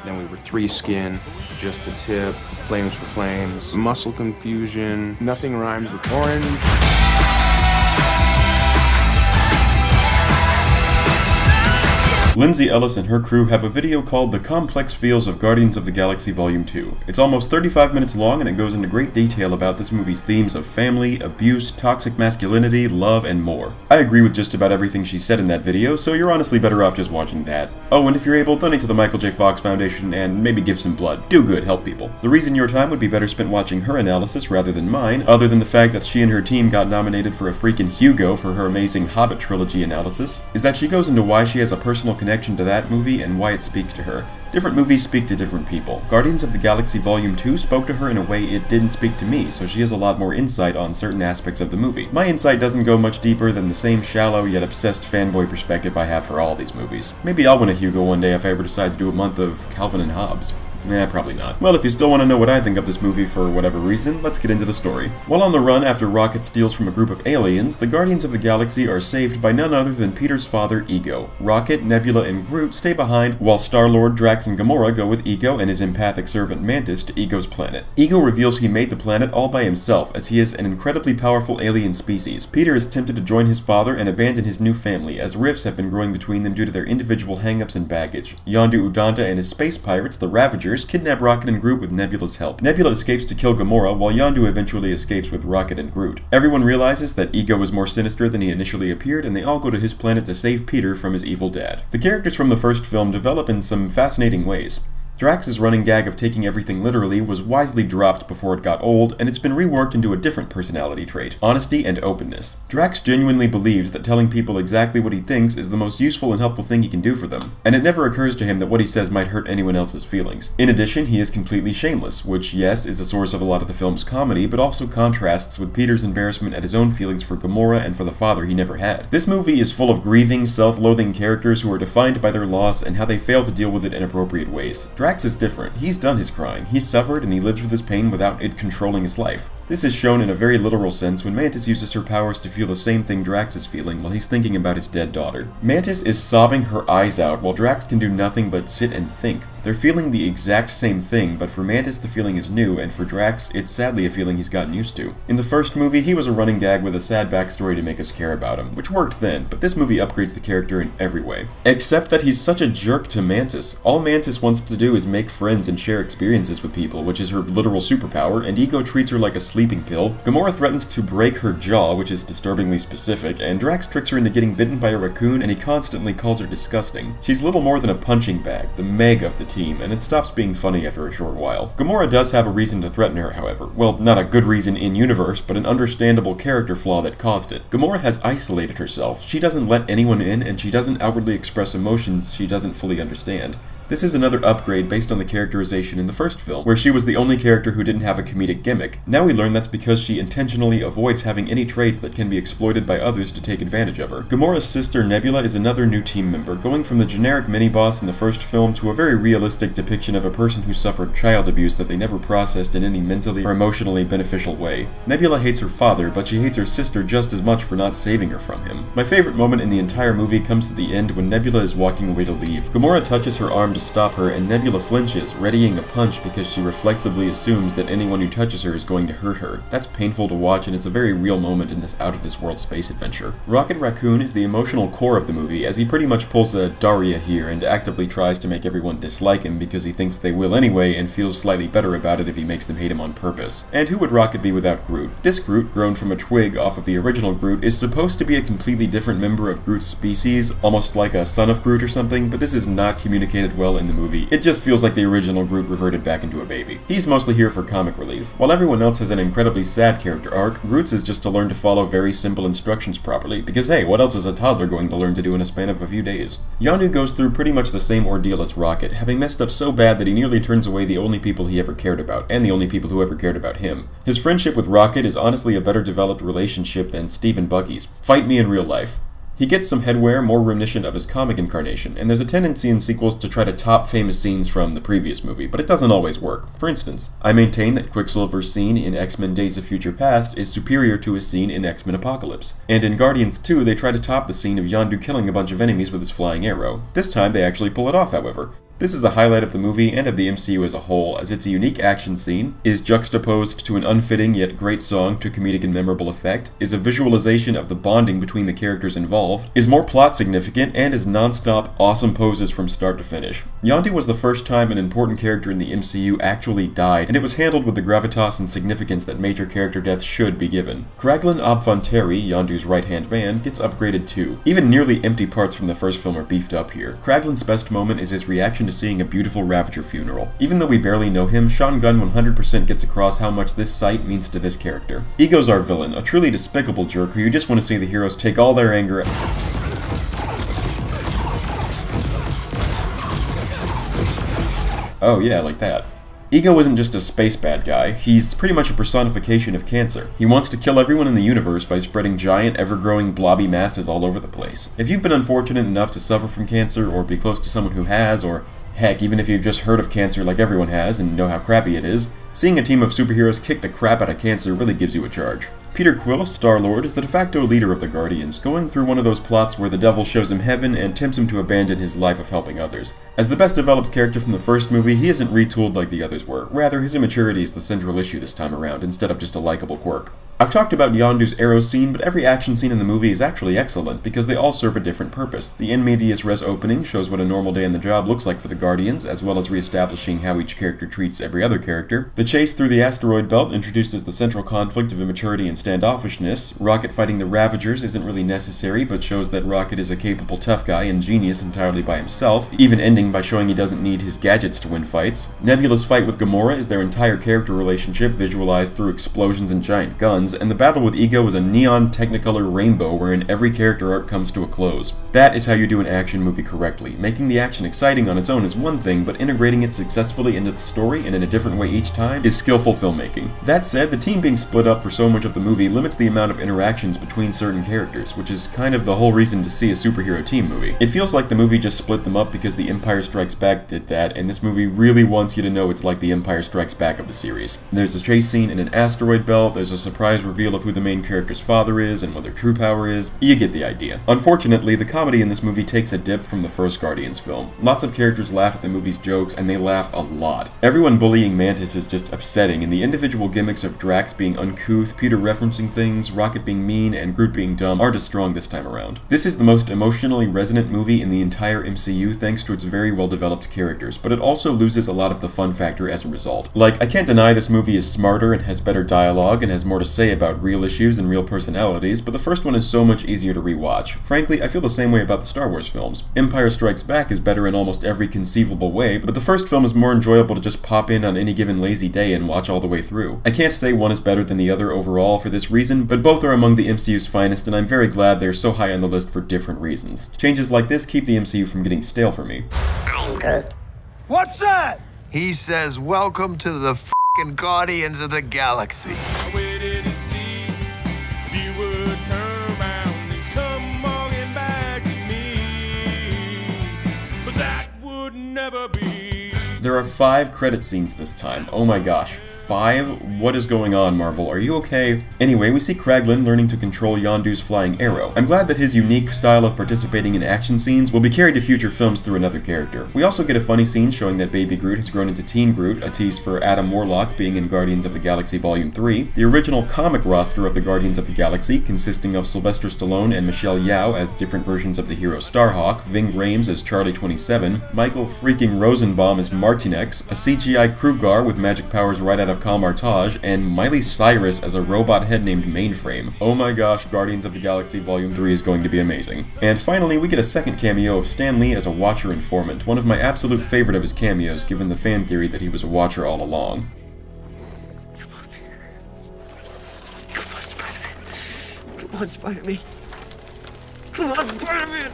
Then we were 3 skin, just the tip, flames for flames, muscle confusion, nothing rhymes with orange. Lindsay Ellis and her crew have a video called The Complex Feels of Guardians of the Galaxy Volume 2. It's almost 35 minutes long and it goes into great detail about this movie's themes of family, abuse, toxic masculinity, love, and more. I agree with just about everything she said in that video, so you're honestly better off just watching that. Oh, and if you're able, donate to the Michael J. Fox Foundation and maybe give some blood. Do good, help people. The reason your time would be better spent watching her analysis rather than mine, other than the fact that she and her team got nominated for a freaking Hugo for her amazing Hobbit trilogy analysis, is that she goes into why she has a personal connection to that movie and why it speaks to her. Different movies speak to different people. Guardians of the Galaxy Volume 2 spoke to her in a way it didn't speak to me, so she has a lot more insight on certain aspects of the movie. My insight doesn't go much deeper than the same shallow yet obsessed fanboy perspective I have for all these movies. Maybe I'll win a Hugo one day if I ever decide to do a month of Calvin and Hobbes. Probably not. Well, if you still want to know what I think of this movie for whatever reason, let's get into the story. While on the run after Rocket steals from a group of aliens, the Guardians of the Galaxy are saved by none other than Peter's father, Ego. Rocket, Nebula, and Groot stay behind, while Star-Lord, Drax, and Gamora go with Ego and his empathic servant Mantis to Ego's planet. Ego reveals he made the planet all by himself, as he is an incredibly powerful alien species. Peter is tempted to join his father and abandon his new family, as rifts have been growing between them due to their individual hang-ups and baggage. Yondu Udonta and his space pirates, the Ravagers, kidnap Rocket and Groot with Nebula's help. Nebula escapes to kill Gamora, while Yondu eventually escapes with Rocket and Groot. Everyone realizes that Ego is more sinister than he initially appeared, and they all go to his planet to save Peter from his evil dad. The characters from the first film develop in some fascinating ways. Drax's running gag of taking everything literally was wisely dropped before it got old, and it's been reworked into a different personality trait: honesty and openness. Drax genuinely believes that telling people exactly what he thinks is the most useful and helpful thing he can do for them, and it never occurs to him that what he says might hurt anyone else's feelings. In addition, he is completely shameless, which, yes, is a source of a lot of the film's comedy, but also contrasts with Peter's embarrassment at his own feelings for Gamora and for the father he never had. This movie is full of grieving, self-loathing characters who are defined by their loss and how they fail to deal with it in appropriate ways. Drax is different. He's done his crying. He's suffered and he lives with his pain without it controlling his life. This is shown in a very literal sense when Mantis uses her powers to feel the same thing Drax is feeling while he's thinking about his dead daughter. Mantis is sobbing her eyes out while Drax can do nothing but sit and think. They're feeling the exact same thing, but for Mantis the feeling is new, and for Drax, it's sadly a feeling he's gotten used to. In the first movie, he was a running gag with a sad backstory to make us care about him, which worked then, but this movie upgrades the character in every way. Except that he's such a jerk to Mantis. All Mantis wants to do is make friends and share experiences with people, which is her literal superpower, and Ego treats her like a sleeping pill. Gamora threatens to break her jaw, which is disturbingly specific, and Drax tricks her into getting bitten by a raccoon, and he constantly calls her disgusting. She's little more than a punching bag, the Meg of the team, and it stops being funny after a short while. Gamora does have a reason to threaten her, however. Well, not a good reason in-universe, but an understandable character flaw that caused it. Gamora has isolated herself. She doesn't let anyone in, and she doesn't outwardly express emotions she doesn't fully understand. This is another upgrade based on the characterization in the first film, where she was the only character who didn't have a comedic gimmick. Now we learn that's because she intentionally avoids having any traits that can be exploited by others to take advantage of her. Gamora's sister Nebula is another new team member, going from the generic mini-boss in the first film to a very realistic depiction of a person who suffered child abuse that they never processed in any mentally or emotionally beneficial way. Nebula hates her father, but she hates her sister just as much for not saving her from him. My favorite moment in the entire movie comes at the end when Nebula is walking away to leave. Gamora touches her arm to stop her, and Nebula flinches, readying a punch because she reflexively assumes that anyone who touches her is going to hurt her. That's painful to watch, and it's a very real moment in this out-of-this-world space adventure. Rocket Raccoon is the emotional core of the movie, as he pretty much pulls a Daria here and actively tries to make everyone dislike him because he thinks they will anyway and feels slightly better about it if he makes them hate him on purpose. And who would Rocket be without Groot? This Groot, grown from a twig off of the original Groot, is supposed to be a completely different member of Groot's species, almost like a son of Groot or something, but this is not communicated well in the movie. It just feels like the original Groot reverted back into a baby. He's mostly here for comic relief. While everyone else has an incredibly sad character arc, Groot's is just to learn to follow very simple instructions properly, because hey, what else is a toddler going to learn to do in a span of a few days? Yondu goes through pretty much the same ordeal as Rocket, having messed up so bad that he nearly turns away the only people he ever cared about, and the only people who ever cared about him. His friendship with Rocket is honestly a better developed relationship than Steve and Bucky's. Fight me in real life. He gets some headwear more reminiscent of his comic incarnation, and there's a tendency in sequels to try to top famous scenes from the previous movie, but it doesn't always work. For instance, I maintain that Quicksilver's scene in X-Men Days of Future Past is superior to his scene in X-Men Apocalypse. And in Guardians 2, they try to top the scene of Yondu killing a bunch of enemies with his flying arrow. This time, they actually pull it off, however. This is a highlight of the movie and of the MCU as a whole, as it's a unique action scene, is juxtaposed to an unfitting yet great song to comedic and memorable effect, is a visualization of the bonding between the characters involved, is more plot significant, and is non-stop awesome poses from start to finish. Yondu was the first time an important character in the MCU actually died, and it was handled with the gravitas and significance that major character death should be given. Kraglin Obfonteri, Yondu's right-hand man, gets upgraded too. Even nearly empty parts from the first film are beefed up here. Kraglin's best moment is his reaction to seeing a beautiful Ravager funeral. Even though we barely know him, Sean Gunn 100% gets across how much this sight means to this character. Ego's our villain, a truly despicable jerk who you just want to see the heroes take all their anger Oh yeah, like that. Ego isn't just a space bad guy, he's pretty much a personification of cancer. He wants to kill everyone in the universe by spreading giant, ever-growing, blobby masses all over the place. If you've been unfortunate enough to suffer from cancer, or be close to someone who has, or heck, even if you've just heard of cancer like everyone has and know how crappy it is, seeing a team of superheroes kick the crap out of cancer really gives you a charge. Peter Quill, Star-Lord, is the de facto leader of the Guardians, going through one of those plots where the devil shows him heaven and tempts him to abandon his life of helping others. As the best developed character from the first movie, he isn't retooled like the others were. Rather, his immaturity is the central issue this time around, instead of just a likable quirk. I've talked about Yondu's arrow scene, but every action scene in the movie is actually excellent, because they all serve a different purpose. The in medias res opening shows what a normal day on the job looks like for the Guardians, as well as re-establishing how each character treats every other character. The chase through the asteroid belt introduces the central conflict of immaturity and standoffishness. Rocket fighting the Ravagers isn't really necessary, but shows that Rocket is a capable tough guy and genius entirely by himself, even ending by showing he doesn't need his gadgets to win fights. Nebula's fight with Gamora is their entire character relationship visualized through explosions and giant guns, and the battle with Ego is a neon technicolor rainbow wherein every character arc comes to a close. That is how you do an action movie correctly. Making the action exciting on its own is one thing, but integrating it successfully into the story and in a different way each time is skillful filmmaking. That said, the team being split up for so much of the movie limits the amount of interactions between certain characters, which is kind of the whole reason to see a superhero team movie. It feels like the movie just split them up because The Empire Strikes Back did that, and this movie really wants you to know it's like The Empire Strikes Back of the series. There's a chase scene in an asteroid belt, there's a surprise reveal of who the main character's father is and what their true power is. You get the idea. Unfortunately, the comedy in this movie takes a dip from the first Guardians film. Lots of characters laugh at the movie's jokes, and they laugh a lot. Everyone bullying Mantis is just upsetting, and the individual gimmicks of Drax being uncouth, Peter referencing things, Rocket being mean, and Groot being dumb aren't as strong this time around. This is the most emotionally resonant movie in the entire MCU thanks to its very well-developed characters, but it also loses a lot of the fun factor as a result. Like, I can't deny this movie is smarter and has better dialogue and has more to say about real issues and real personalities, but the first one is so much easier to rewatch. Frankly, I feel the same way about the Star Wars films. Empire Strikes Back is better in almost every conceivable way, but the first film is more enjoyable to just pop in on any given lazy day and watch all the way through. I can't say one is better than the other overall for this reason, but both are among the MCU's finest, and I'm very glad they're so high on the list for different reasons. Changes like this keep the MCU from getting stale for me. What's that? He says, welcome to the f***ing Guardians of the Galaxy. I waited to see if you would turn around and come walking back to me, but that would never be. There are 5 credit scenes this time. Oh my gosh. 5? What is going on, Marvel? Are you okay? Anyway, we see Kraglin learning to control Yondu's flying arrow. I'm glad that his unique style of participating in action scenes will be carried to future films through another character. We also get a funny scene showing that Baby Groot has grown into Teen Groot, a tease for Adam Warlock being in Guardians of the Galaxy Volume 3. The original comic roster of the Guardians of the Galaxy, consisting of Sylvester Stallone and Michelle Yeoh as different versions of the hero Starhawk, Ving Rhames as Charlie 27, Michael freaking Rosenbaum as Martinex, a CGI Krugar with magic powers right out of Kalmartage, and Miley Cyrus as a robot head named Mainframe. Oh my gosh, Guardians of the Galaxy Volume 3 is going to be amazing. And finally, we get a second cameo of Stan Lee as a Watcher informant, one of my absolute favorite of his cameos, given the fan theory that he was a Watcher all along. Come on, Peter. Come on, Spider-Man. Come on, Spider-Man. Come on, Spider-Man.